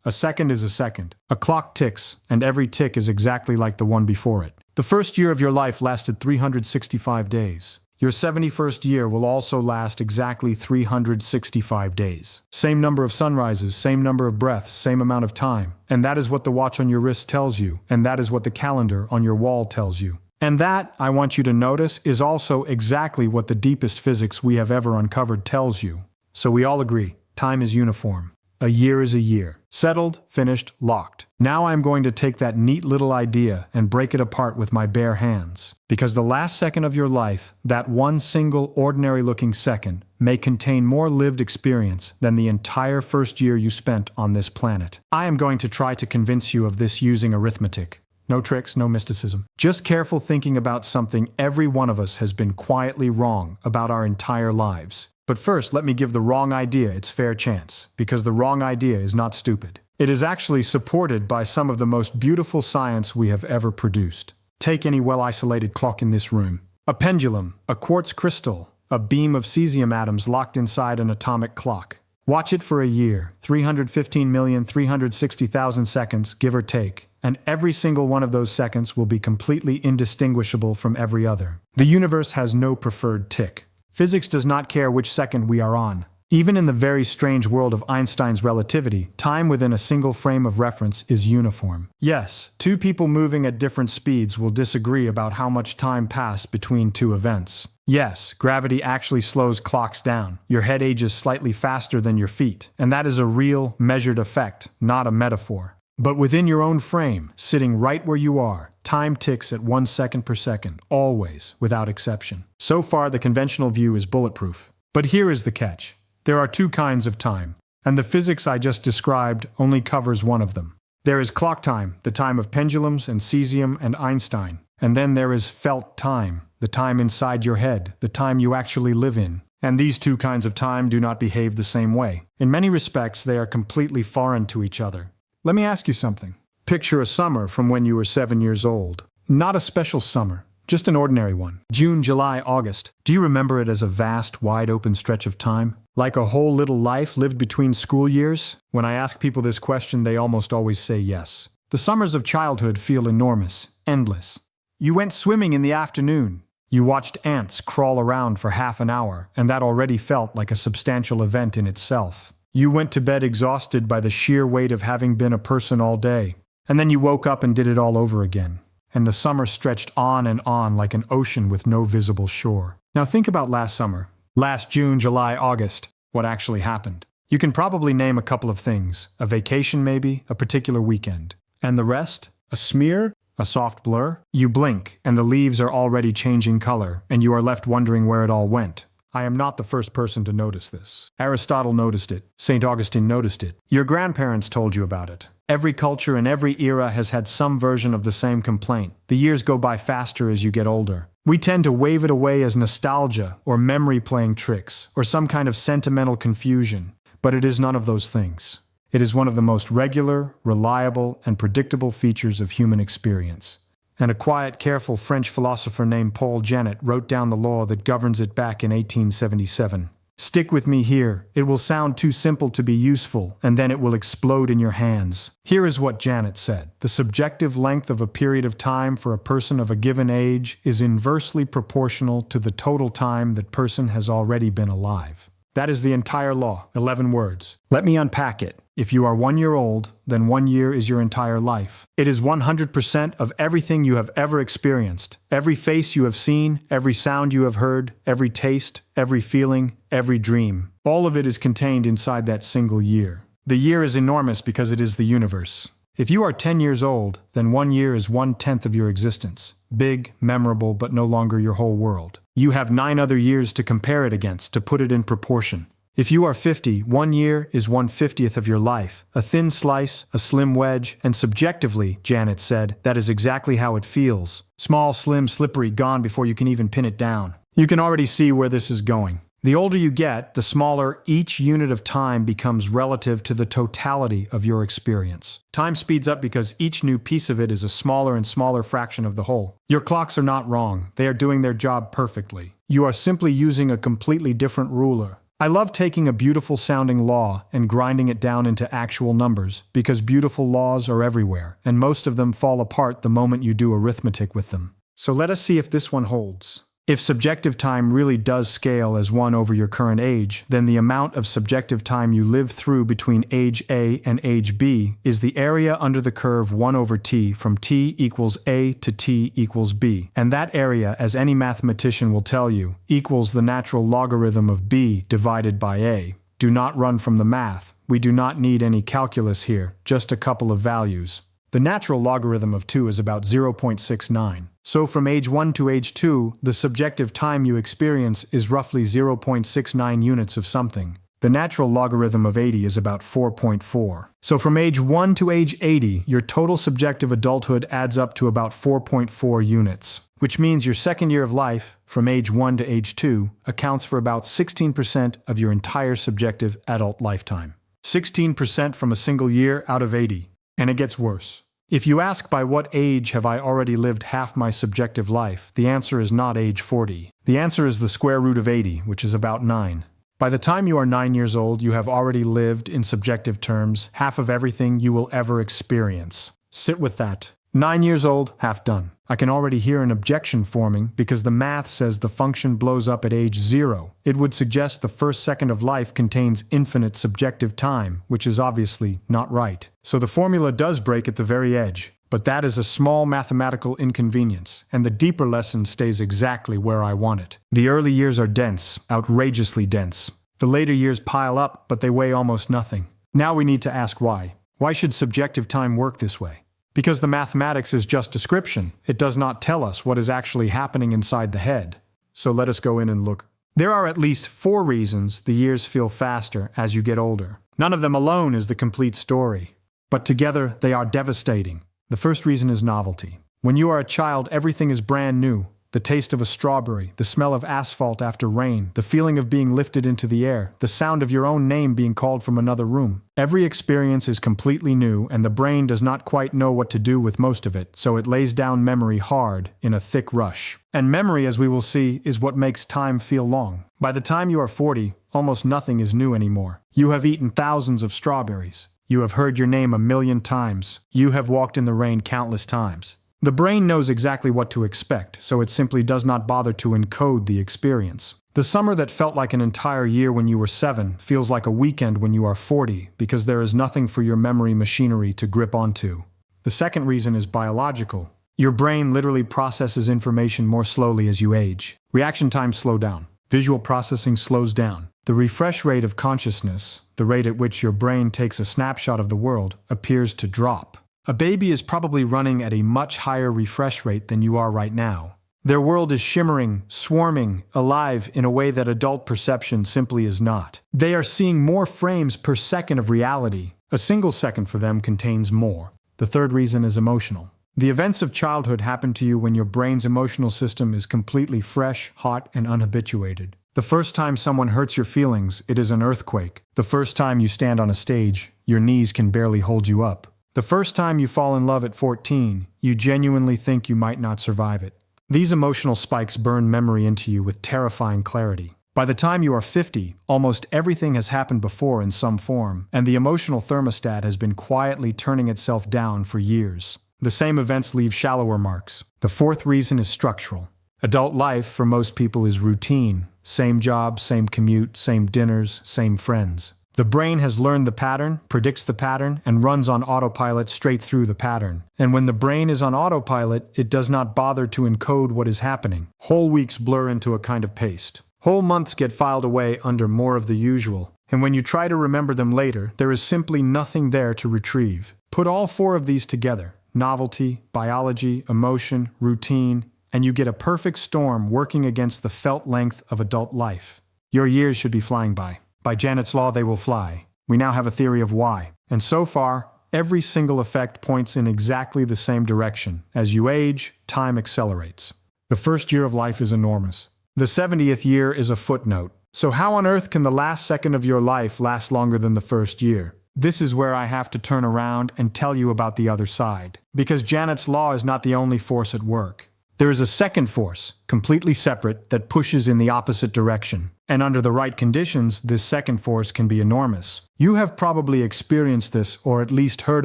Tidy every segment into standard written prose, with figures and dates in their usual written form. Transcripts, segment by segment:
A second is a second. A clock ticks, and every tick is exactly like the one before it. The first year of your life lasted 365 days. Your 71st year will also last exactly 365 days. Same number of sunrises, same number of breaths, same amount of time. And that is what the watch on your wrist tells you, and that is what the calendar on your wall tells you. And that, I want you to notice, is also exactly what the deepest physics we have ever uncovered tells you. So we all agree, time is uniform. A year is a year. Settled, finished, locked. Now I'm going to take that neat little idea and break it apart with my bare hands. Because the last second of your life, that one single ordinary-looking second, may contain more lived experience than the entire first year you spent on this planet. I am going to try to convince you of this using arithmetic. No tricks, no mysticism. Just careful thinking about something every one of us has been quietly wrong about our entire lives. But first, let me give the wrong idea its fair chance, because the wrong idea is not stupid. It is actually supported by some of the most beautiful science we have ever produced. Take any well-isolated clock in this room. A pendulum, a quartz crystal, a beam of cesium atoms locked inside an atomic clock. Watch it for a year, 315,360,000 seconds, give or take, and every single one of those seconds will be completely indistinguishable from every other. The universe has no preferred tick. Physics does not care which second we are on. Even in the very strange world of Einstein's relativity, time within a single frame of reference is uniform. Yes, two people moving at different speeds will disagree about how much time passed between two events. Yes, gravity actually slows clocks down. Your head ages slightly faster than your feet, and that is a real, measured effect, not a metaphor. But within your own frame, sitting right where you are, time ticks at 1 second per second, always, without exception. So far, the conventional view is bulletproof. But here is the catch. There are two kinds of time, and the physics I just described only covers one of them. There is clock time, the time of pendulums and cesium and Einstein. And then there is felt time, the time inside your head, the time you actually live in. And these two kinds of time do not behave the same way. In many respects, they are completely foreign to each other. Let me ask you something. Picture a summer from when you were 7 years old. Not a special summer, just an ordinary one. June, July, August. Do you remember it as a vast, wide-open stretch of time? Like a whole little life lived between school years? When I ask people this question, they almost always say yes. The summers of childhood feel enormous, endless. You went swimming in the afternoon. You watched ants crawl around for half an hour, and that already felt like a substantial event in itself. You went to bed exhausted by the sheer weight of having been a person all day. And then you woke up and did it all over again. And the summer stretched on and on like an ocean with no visible shore. Now think about last summer. Last June, July, August. What actually happened? You can probably name a couple of things. A vacation maybe, a particular weekend. And the rest? A smear? A soft blur? You blink, and the leaves are already changing color, and you are left wondering where it all went. I am not the first person to notice this. Aristotle noticed it. St. Augustine noticed it. Your grandparents told you about it. Every culture in every era has had some version of the same complaint. The years go by faster as you get older. We tend to wave it away as nostalgia, or memory playing tricks, or some kind of sentimental confusion. But it is none of those things. It is one of the most regular, reliable, and predictable features of human experience. And a quiet, careful French philosopher named Paul Janet wrote down the law that governs it back in 1877. Stick with me here. It will sound too simple to be useful, and then it will explode in your hands. Here is what Janet said. The subjective length of a period of time for a person of a given age is inversely proportional to the total time that person has already been alive. That is the entire law, 11 words. Let me unpack it. If you are 1 year old, then 1 year is your entire life. It is 100% of everything you have ever experienced. Every face you have seen, every sound you have heard, every taste, every feeling, every dream. All of it is contained inside that single year. The year is enormous because it is the universe. If you are 10 years old, then 1 year is 1/10 of your existence. Big, memorable, but no longer your whole world. You have 9 other years to compare it against, to put it in proportion. If you are 50, 1 year is 1/50th of your life. A thin slice, a slim wedge, and subjectively, Janet said, that is exactly how it feels. Small, slim, slippery, gone before you can even pin it down. You can already see where this is going. The older you get, the smaller each unit of time becomes relative to the totality of your experience. Time speeds up because each new piece of it is a smaller and smaller fraction of the whole. Your clocks are not wrong. They are doing their job perfectly. You are simply using a completely different ruler. I love taking a beautiful sounding law and grinding it down into actual numbers, because beautiful laws are everywhere, and most of them fall apart the moment you do arithmetic with them. So let us see if this one holds. If subjective time really does scale as 1 over your current age, then the amount of subjective time you live through between age A and age B is the area under the curve 1 over t from t equals A to t equals B. And that area, as any mathematician will tell you, equals the natural logarithm of B divided by A. Do not run from the math. We do not need any calculus here, just a couple of values. The natural logarithm of 2 is about 0.69. So from age 1 to age 2, the subjective time you experience is roughly 0.69 units of something. The natural logarithm of 80 is about 4.4. So from age 1 to age 80, your total subjective adulthood adds up to about 4.4 units, which means your second year of life, from age 1 to age 2, accounts for about 16% of your entire subjective adult lifetime. 16% from a single year out of 80. And it gets worse. If you ask by what age have I already lived half my subjective life, the answer is not age 40. The answer is the square root of 80, which is about 9. By the time you are 9 years old, you have already lived, in subjective terms, half of everything you will ever experience. Sit with that. 9 years old, half done. I can already hear an objection forming because the math says the function blows up at age 0. It would suggest the first second of life contains infinite subjective time, which is obviously not right. So the formula does break at the very edge. But that is a small mathematical inconvenience, and the deeper lesson stays exactly where I want it. The early years are dense, outrageously dense. The later years pile up, but they weigh almost nothing. Now we need to ask why. Why should subjective time work this way? Because the mathematics is just description. It does not tell us what is actually happening inside the head. So let us go in and look. There are at least 4 reasons the years feel faster as you get older. None of them alone is the complete story. But together they are devastating. The first reason is novelty. When you are a child, everything is brand new. The taste of a strawberry, the smell of asphalt after rain, the feeling of being lifted into the air, the sound of your own name being called from another room. Every experience is completely new, and the brain does not quite know what to do with most of it, so it lays down memory hard, in a thick rush. And memory, as we will see, is what makes time feel long. By the time you are 40, almost nothing is new anymore. You have eaten thousands of strawberries. You have heard your name 1,000,000 times. You have walked in the rain countless times. The brain knows exactly what to expect, so it simply does not bother to encode the experience. The summer that felt like an entire year when you were 7 feels like a weekend when you are 40, because there is nothing for your memory machinery to grip onto. The second reason is biological. Your brain literally processes information more slowly as you age. Reaction times slow down. Visual processing slows down. The refresh rate of consciousness, the rate at which your brain takes a snapshot of the world, appears to drop. A baby is probably running at a much higher refresh rate than you are right now. Their world is shimmering, swarming, alive in a way that adult perception simply is not. They are seeing more frames per second of reality. A single second for them contains more. The third reason is emotional. The events of childhood happen to you when your brain's emotional system is completely fresh, hot, and unhabituated. The first time someone hurts your feelings, it is an earthquake. The first time you stand on a stage, your knees can barely hold you up. The first time you fall in love at 14, you genuinely think you might not survive it. These emotional spikes burn memory into you with terrifying clarity. By the time you are 50, almost everything has happened before in some form, and the emotional thermostat has been quietly turning itself down for years. The same events leave shallower marks. The fourth reason is structural. Adult life, for most people, is routine. Same job, same commute, same dinners, same friends. The brain has learned the pattern, predicts the pattern, and runs on autopilot straight through the pattern. And when the brain is on autopilot, it does not bother to encode what is happening. Whole weeks blur into a kind of paste. Whole months get filed away under more of the usual. And when you try to remember them later, there is simply nothing there to retrieve. Put all 4 of these together: novelty, biology, emotion, routine, and you get a perfect storm working against the felt length of adult life. Your years should be flying by. By Janet's law, they will fly. We now have a theory of why. And so far, every single effect points in exactly the same direction. As you age, time accelerates. The first year of life is enormous. The 70th year is a footnote. So how on earth can the last second of your life last longer than the first year? This is where I have to turn around and tell you about the other side. Because Janet's law is not the only force at work. There is a second force, completely separate, that pushes in the opposite direction. And under the right conditions, this second force can be enormous. You have probably experienced this, or at least heard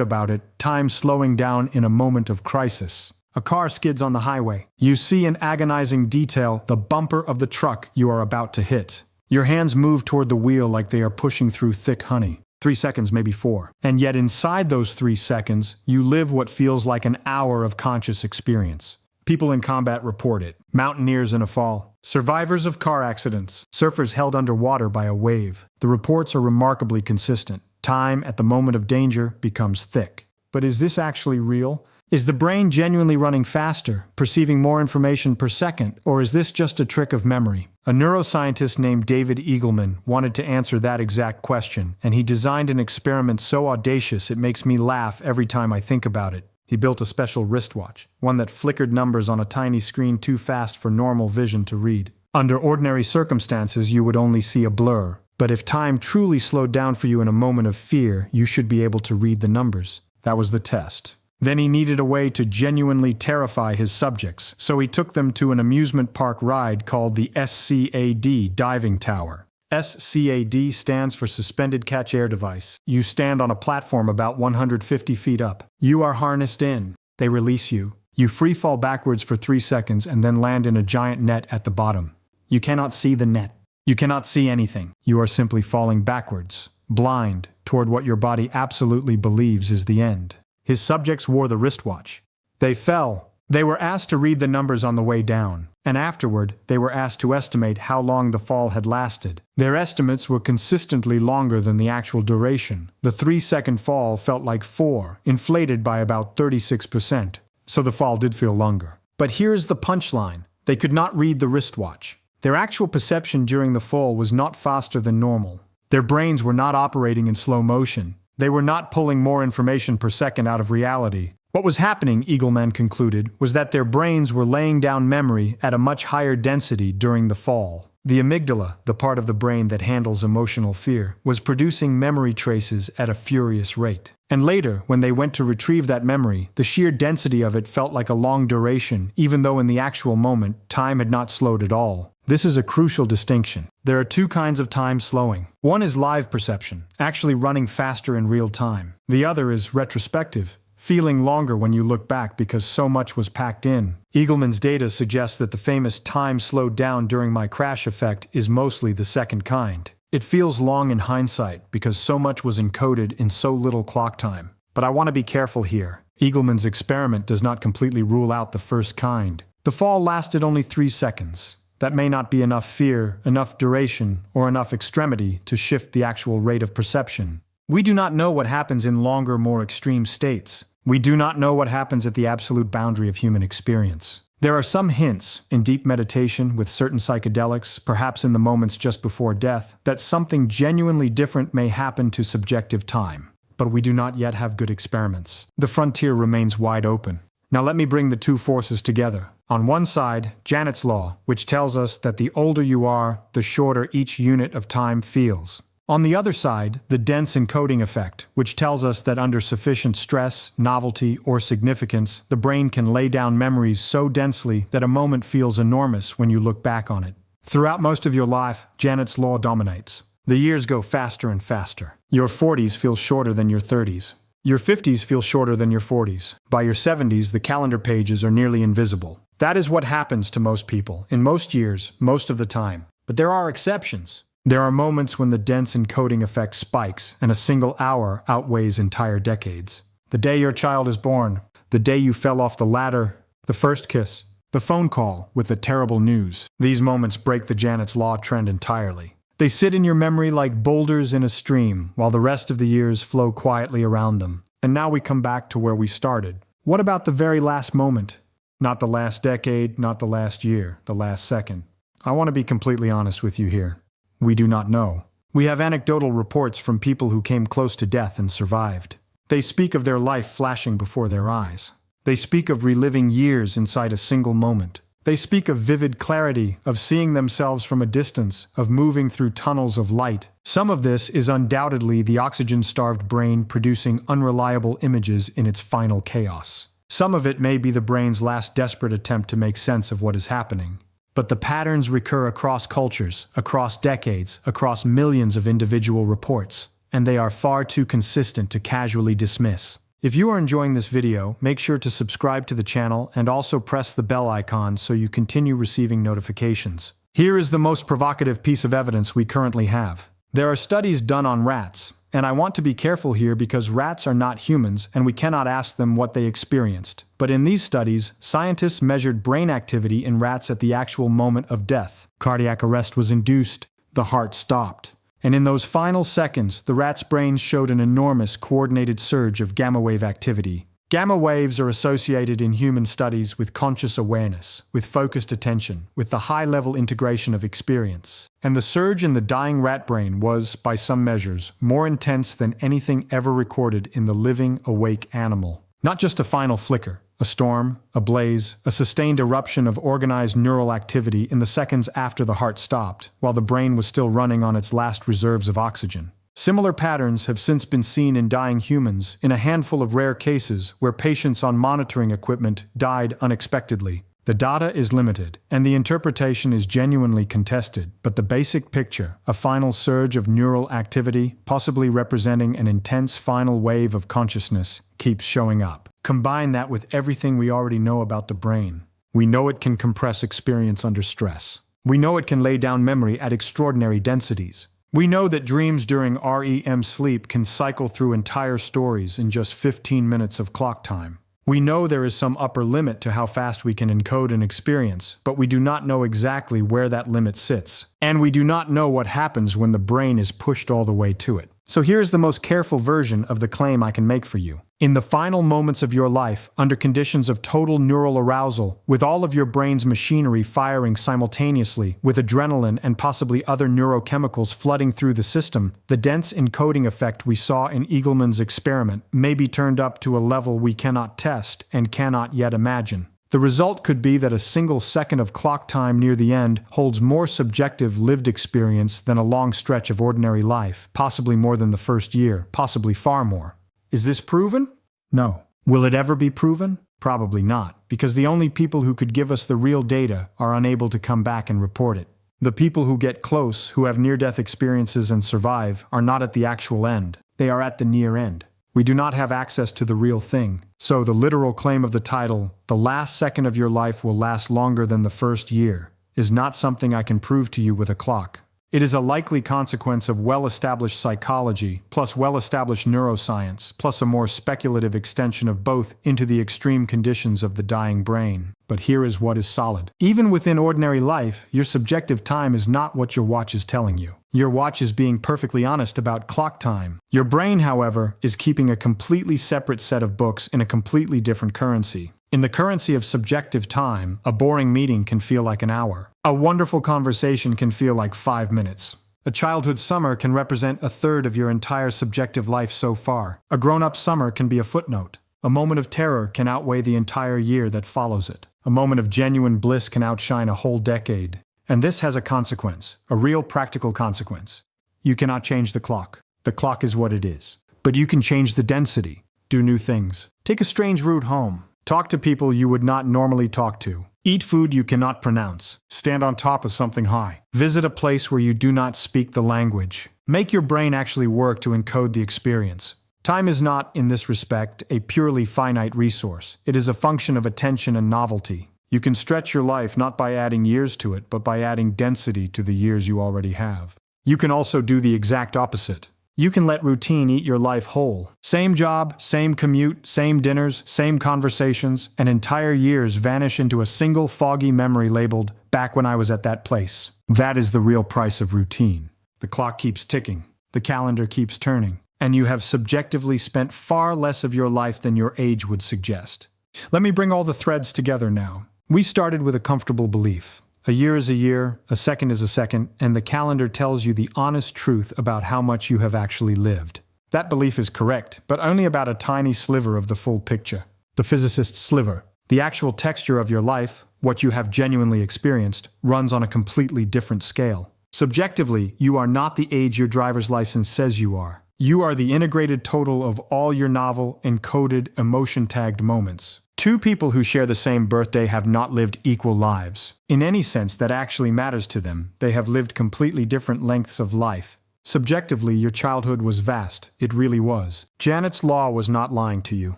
about it, time slowing down in a moment of crisis. A car skids on the highway. You see in agonizing detail the bumper of the truck you are about to hit. Your hands move toward the wheel like they are pushing through thick honey. 3 seconds, maybe 4. And yet inside those 3 seconds, you live what feels like an hour of conscious experience. People in combat report it. Mountaineers in a fall. Survivors of car accidents. Surfers held underwater by a wave. The reports are remarkably consistent. Time at the moment of danger becomes thick. But is this actually real? Is the brain genuinely running faster, perceiving more information per second, or is this just a trick of memory? A neuroscientist named David Eagleman wanted to answer that exact question, and he designed an experiment so audacious it makes me laugh every time I think about it. He built a special wristwatch, one that flickered numbers on a tiny screen too fast for normal vision to read. Under ordinary circumstances, you would only see a blur, but if time truly slowed down for you in a moment of fear, you should be able to read the numbers. That was the test. Then he needed a way to genuinely terrify his subjects, so he took them to an amusement park ride called the SCAD diving tower. SCAD stands for Suspended Catch Air Device. You stand on a platform about 150 feet up. You are harnessed in. They release you. You free fall backwards for 3 seconds and then land in a giant net at the bottom. You cannot see the net. You cannot see anything. You are simply falling backwards, blind, toward what your body absolutely believes is the end. His subjects wore the wristwatch. They fell. They were asked to read the numbers on the way down, and afterward, they were asked to estimate how long the fall had lasted. Their estimates were consistently longer than the actual duration. The 3-second fall felt like 4, inflated by about 36%, so the fall did feel longer. But here's the punchline. They could not read the wristwatch. Their actual perception during the fall was not faster than normal. Their brains were not operating in slow motion. They were not pulling more information per second out of reality. What was happening, Eagleman concluded, was that their brains were laying down memory at a much higher density during the fall. The amygdala, the part of the brain that handles emotional fear, was producing memory traces at a furious rate. And later, when they went to retrieve that memory, the sheer density of it felt like a long duration, even though in the actual moment, time had not slowed at all. This is a crucial distinction. There are 2 kinds of time slowing. One is live perception, actually running faster in real time. The other is retrospective, feeling longer when you look back because so much was packed in. Eagleman's data suggests that the famous time slowed down during my crash effect is mostly the second kind. It feels long in hindsight because so much was encoded in so little clock time. But I want to be careful here. Eagleman's experiment does not completely rule out the first kind. The fall lasted only 3 seconds. That may not be enough fear, enough duration, or enough extremity to shift the actual rate of perception. We do not know what happens in longer, more extreme states. We do not know what happens at the absolute boundary of human experience. There are some hints, in deep meditation with certain psychedelics, perhaps in the moments just before death, that something genuinely different may happen to subjective time. But we do not yet have good experiments. The frontier remains wide open. Now let me bring the 2 forces together. On one side, Janet's law, which tells us that the older you are, the shorter each unit of time feels. On the other side, the dense encoding effect, which tells us that under sufficient stress, novelty, or significance, the brain can lay down memories so densely that a moment feels enormous when you look back on it. Throughout most of your life, Janet's law dominates. The years go faster and faster. Your 40s feel shorter than your 30s. Your 50s feel shorter than your 40s. By your 70s, the calendar pages are nearly invisible. That is what happens to most people, in most years, most of the time. But there are exceptions. There are moments when the dense encoding effect spikes, and a single hour outweighs entire decades. The day your child is born, the day you fell off the ladder, the first kiss, the phone call with the terrible news. These moments break the Janet's Law trend entirely. They sit in your memory like boulders in a stream, while the rest of the years flow quietly around them. And now we come back to where we started. What about the very last moment? Not the last decade, not the last year, the last second. I want to be completely honest with you here. We do not know. We have anecdotal reports from people who came close to death and survived. They speak of their life flashing before their eyes. They speak of reliving years inside a single moment. They speak of vivid clarity, of seeing themselves from a distance, of moving through tunnels of light. Some of this is undoubtedly the oxygen-starved brain producing unreliable images in its final chaos. Some of it may be the brain's last desperate attempt to make sense of what is happening. But the patterns recur across cultures, across decades, across millions of individual reports, and they are far too consistent to casually dismiss. If you are enjoying this video, make sure to subscribe to the channel and also press the bell icon so you continue receiving notifications. Here is the most provocative piece of evidence we currently have. There are studies done on rats, and I want to be careful here because rats are not humans and we cannot ask them what they experienced. But in these studies, scientists measured brain activity in rats at the actual moment of death. Cardiac arrest was induced, the heart stopped. And in those final seconds, the rat's brains showed an enormous coordinated surge of gamma wave activity. Gamma waves are associated in human studies with conscious awareness, with focused attention, with the high-level integration of experience. And the surge in the dying rat brain was, by some measures, more intense than anything ever recorded in the living, awake animal. Not just a final flicker, a storm, a blaze, a sustained eruption of organized neural activity in the seconds after the heart stopped, while the brain was still running on its last reserves of oxygen. Similar patterns have since been seen in dying humans in a handful of rare cases where patients on monitoring equipment died unexpectedly. The data is limited, and the interpretation is genuinely contested, but the basic picture, a final surge of neural activity, possibly representing an intense final wave of consciousness, keeps showing up. Combine that with everything we already know about the brain. We know it can compress experience under stress. We know it can lay down memory at extraordinary densities. We know that dreams during REM sleep can cycle through entire stories in just 15 minutes of clock time. We know there is some upper limit to how fast we can encode an experience, but we do not know exactly where that limit sits. And we do not know what happens when the brain is pushed all the way to it. So here's the most careful version of the claim I can make for you. In the final moments of your life, under conditions of total neural arousal, with all of your brain's machinery firing simultaneously, with adrenaline and possibly other neurochemicals flooding through the system, the dense encoding effect we saw in Eagleman's experiment may be turned up to a level we cannot test and cannot yet imagine. The result could be that a single second of clock time near the end holds more subjective lived experience than a long stretch of ordinary life, possibly more than the first year, possibly far more. Is this proven? No. Will it ever be proven? Probably not, because the only people who could give us the real data are unable to come back and report it. The people who get close, who have near-death experiences and survive, are not at the actual end. They are at the near end. We do not have access to the real thing. So the literal claim of the title, "The last second of your life will last longer than the first year," is not something I can prove to you with a clock. It is a likely consequence of well-established psychology, plus well-established neuroscience, plus a more speculative extension of both into the extreme conditions of the dying brain. But here is what is solid. Even within ordinary life, your subjective time is not what your watch is telling you. Your watch is being perfectly honest about clock time. Your brain, however, is keeping a completely separate set of books in a completely different currency. In the currency of subjective time, a boring meeting can feel like an hour. A wonderful conversation can feel like 5 minutes. A childhood summer can represent a third of your entire subjective life so far. A grown-up summer can be a footnote. A moment of terror can outweigh the entire year that follows it. A moment of genuine bliss can outshine a whole decade. And this has a consequence, a real practical consequence. You cannot change the clock. The clock is what it is. But you can change the density, do new things, take a strange route home, talk to people you would not normally talk to, eat food you cannot pronounce, stand on top of something high, visit a place where you do not speak the language. Make your brain actually work to encode the experience. Time is not, in this respect, a purely finite resource. It is a function of attention and novelty. You can stretch your life not by adding years to it, but by adding density to the years you already have. You can also do the exact opposite. You can let routine eat your life whole. Same job, same commute, same dinners, same conversations, and entire years vanish into a single foggy memory labeled, "back when I was at that place." That is the real price of routine. The clock keeps ticking. The calendar keeps turning. And you have subjectively spent far less of your life than your age would suggest. Let me bring all the threads together now. We started with a comfortable belief. A year is a year, a second is a second, and the calendar tells you the honest truth about how much you have actually lived. That belief is correct, but only about a tiny sliver of the full picture. The physicist's sliver. The actual texture of your life, what you have genuinely experienced, runs on a completely different scale. Subjectively, you are not the age your driver's license says you are. You are the integrated total of all your novel, encoded, emotion-tagged moments. Two people who share the same birthday have not lived equal lives. In any sense that actually matters to them, they have lived completely different lengths of life. Subjectively, your childhood was vast. It really was. Janet's law was not lying to you.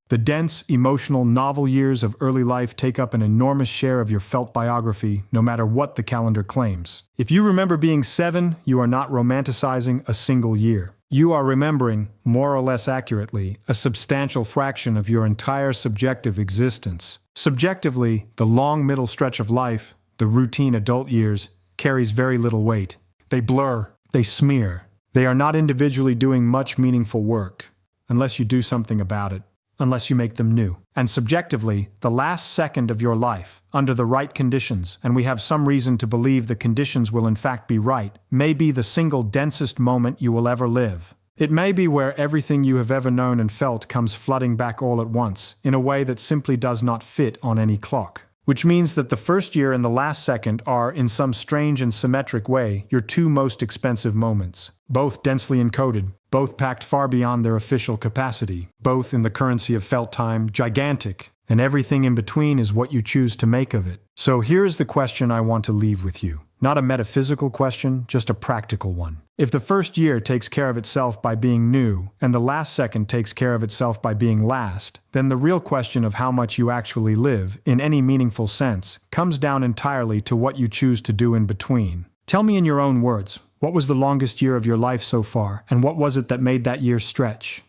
The dense, emotional, novel years of early life take up an enormous share of your felt biography, no matter what the calendar claims. If you remember being 7, you are not romanticizing a single year. You are remembering, more or less accurately, a substantial fraction of your entire subjective existence. Subjectively, the long middle stretch of life, the routine adult years, carries very little weight. They blur, they smear. They are not individually doing much meaningful work, unless you do something about it, unless you make them new. And subjectively, the last second of your life, under the right conditions, and we have some reason to believe the conditions will in fact be right, may be the single densest moment you will ever live. It may be where everything you have ever known and felt comes flooding back all at once, in a way that simply does not fit on any clock. Which means that the first year and the last second are, in some strange and symmetric way, your two most expensive moments. Both densely encoded, both packed far beyond their official capacity, both in the currency of felt time, gigantic, and everything in between is what you choose to make of it. So here is the question I want to leave with you. Not a metaphysical question, just a practical one. If the first year takes care of itself by being new, and the last second takes care of itself by being last, then the real question of how much you actually live, in any meaningful sense, comes down entirely to what you choose to do in between. Tell me in your own words, what was the longest year of your life so far, and what was it that made that year stretch?